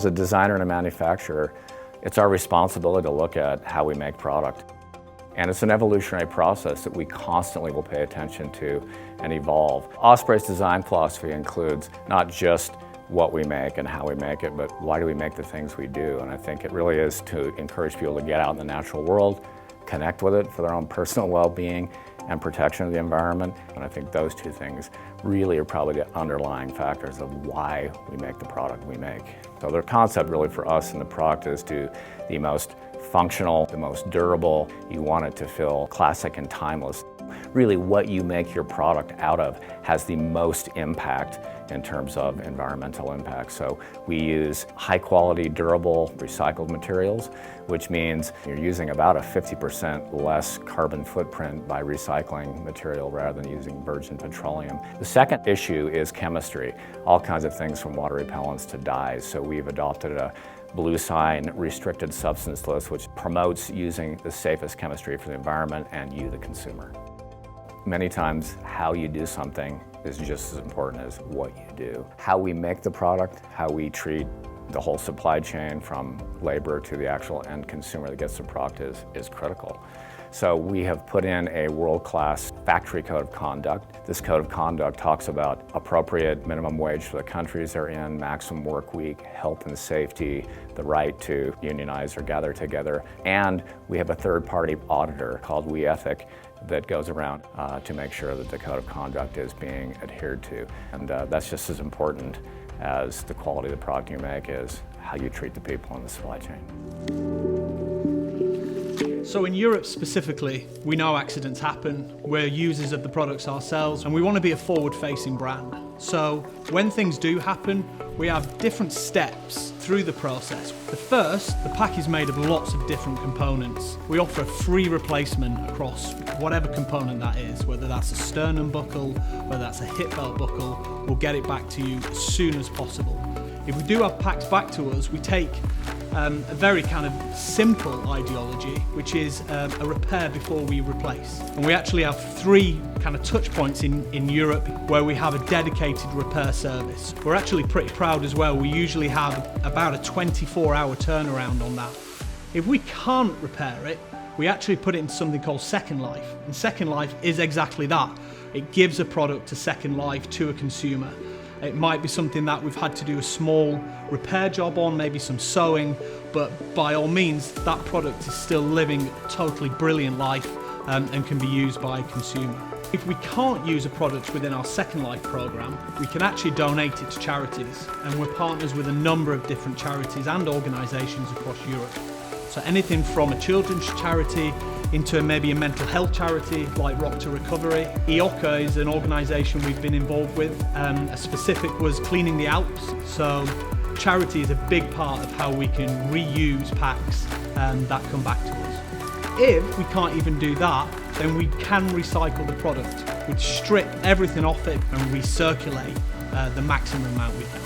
As a designer and a manufacturer, it's our responsibility to look at how we make product. And it's an evolutionary process that we constantly will pay attention to and evolve. Osprey's design philosophy includes not just what we make and how we make it, but why do we make the things we do? And I think it really is to encourage people to get out in the natural world, connect with it for their own personal well-being and protection of the environment. And I think those two things really are probably the underlying factors of why we make the product we make. So the concept really for us in the product is to the most functional, the most durable. You want it to feel classic and timeless. Really what you make your product out of has the most impact in terms of environmental impact. So we use high quality, durable, recycled materials, which means you're using about a 50% less carbon footprint by recycling material rather than using virgin petroleum. The second issue is chemistry. All kinds of things from water repellents to dyes. So we've adopted a blue sign restricted substance list, which promotes using the safest chemistry for the environment and you, the consumer. Many times, how you do something is just as important as what you do. How we make the product, how we treat the whole supply chain from labor to the actual end consumer that gets the product is critical. So we have put in a world-class factory code of conduct. This code of conduct talks about appropriate minimum wage for the countries they're in, maximum work week, health and safety, the right to unionize or gather together. And we have a third-party auditor called We Ethic that goes around to make sure that the code of conduct is being adhered to. And that's just as important as the quality of the product you make is how you treat the people in the supply chain. So in Europe specifically, we know accidents happen. We're users of the products ourselves and we want to be a forward-facing brand. So when things do happen, we have different steps through the process. The first, the pack is made of lots of different components. We offer a free replacement across whatever component that is, whether that's a sternum buckle, whether that's a hip belt buckle, we'll get it back to you as soon as possible. If we do have packs back to us, we take a very kind of simple ideology, which is a repair before we replace. And we actually have 3 kind of touch points in Europe where we have a dedicated repair service. We're actually pretty proud as well. We usually have about a 24-hour turnaround on that. If we can't repair it, we actually put it in something called Second Life. And Second Life is exactly that. It gives a product a second life to a consumer. It might be something that we've had to do a small repair job on, maybe some sewing, but by all means, that product is still living a totally brilliant life and can be used by a consumer. If we can't use a product within our Second Life program, we can actually donate it to charities, and we're partners with a number of different charities and organisations across Europe. So anything from a children's charity into maybe a mental health charity like Rock to Recovery. IOCA is an organisation we've been involved with. A specific was cleaning the Alps. So charity is a big part of how we can reuse packs that come back to us. If we can't even do that, then we can recycle the product. We'd strip everything off it and recirculate the maximum amount we can.